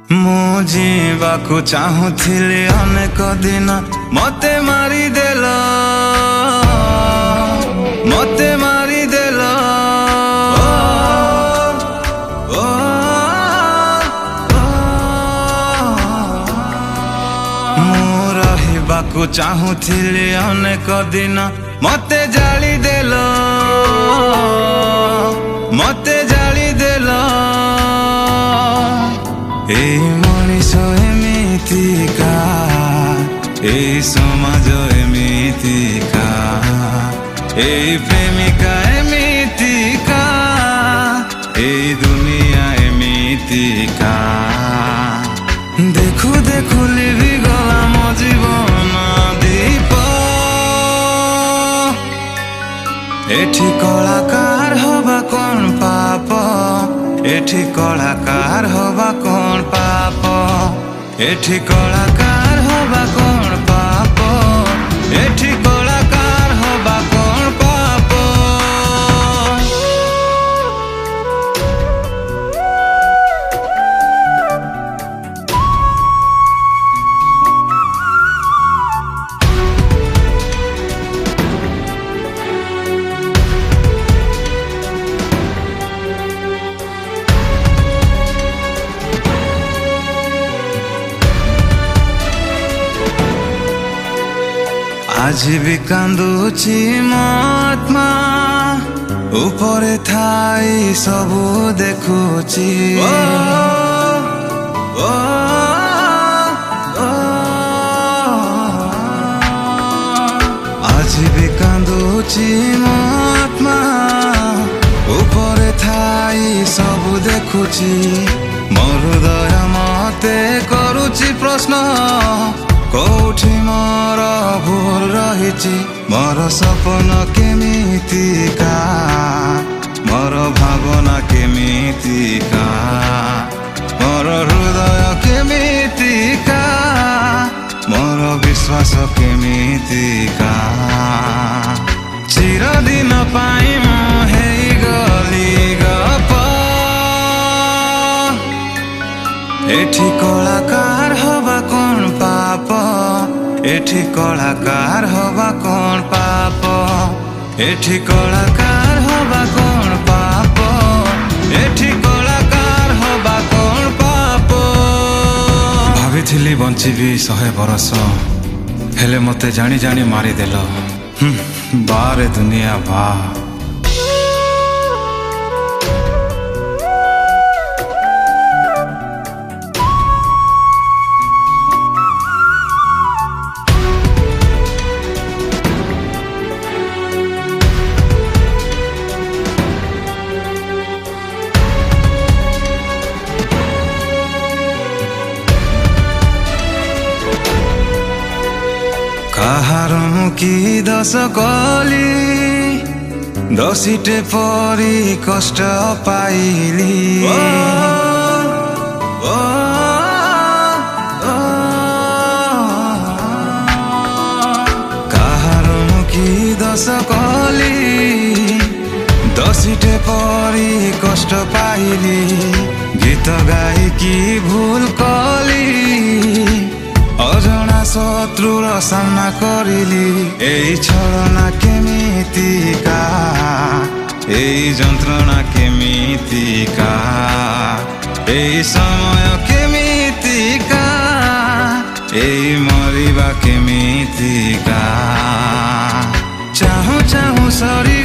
ମୁଁ ଯିବାକୁ ଚାହୁଁଥିଲି ଅନେକ ଦିନ, ମତେ ମାରିଦେଲ, ମତେ ମାରିଦେଲ। ମୁଁ ରହିବାକୁ ଚାହୁଁଥିଲି ଅନେକ ଦିନ, ମତେ ଜାଳିଦେଲ, ମତେ ଜାଳିଦେଲ। এই মଣିষ এমিতিকা, এই সমাজ এমিতিকা, এই প্রেমিকা এমিতিকা, এই দুনিয়া এমিতিকা। দেখু দেখু লিভি গলা মো জীবন দীপ। এঠি কলাকার হবা কোন পাপ, এঠি কলাকার হবা কোন পাপ, এঠি কলাকার হবা কোন পাপ, এঠি কলাকার হবা কোন পাপ। আজি বি কান্দুছি মো আত্মা, উপরে থাই সবু দেখুছি। আজি বি কান্দুছি মো আত্মা, উপরে থাই সবু দেখুছি। মো হৃদয় মতে করুছি প্রশ্ন, কোঠি মোর ভুল রহিছি। মোর সপন কেমিতিকা, মোর ভাবনা কেমিতিকা, মোর হৃদয় কেমিতিকা, মোর বিশ্বাস কেমিতিকা। চিরদিন পাই মু হেইগলি গপ। এঠি কলাকার হবা কোন পাপ, এঠি কলাকার হবা কোন পাপ, এঠি কলাকার হবা কোন পাপ, এঠি কলাকার হবা কোন পাপ। ভাবিଥିଲି ବଞ୍ଚିବି 100 ବରଷ, ହେଲେ ମତେ ଜାଣି ଜାଣି ମାରିଦେଲ। ବାରେ ଦୁନିଆ ବା। কাহার মুখি দোষ কলি, দোষীটে পরি কষ্ট পাইলি। কাহার মুখি দোষ কলি, দোষীটে পরি কষ্ট পাইলি। গীত গাইকি ভুল কলি, অজনা শত্রুর সামনা করিলি। এই ছলনা কেমিতিকা, এই যন্ত্রণা কেমিতিকা, এই সময় কেমিতিকা, এই মরিবা কেমিতিকা। চাহু চাহু সরি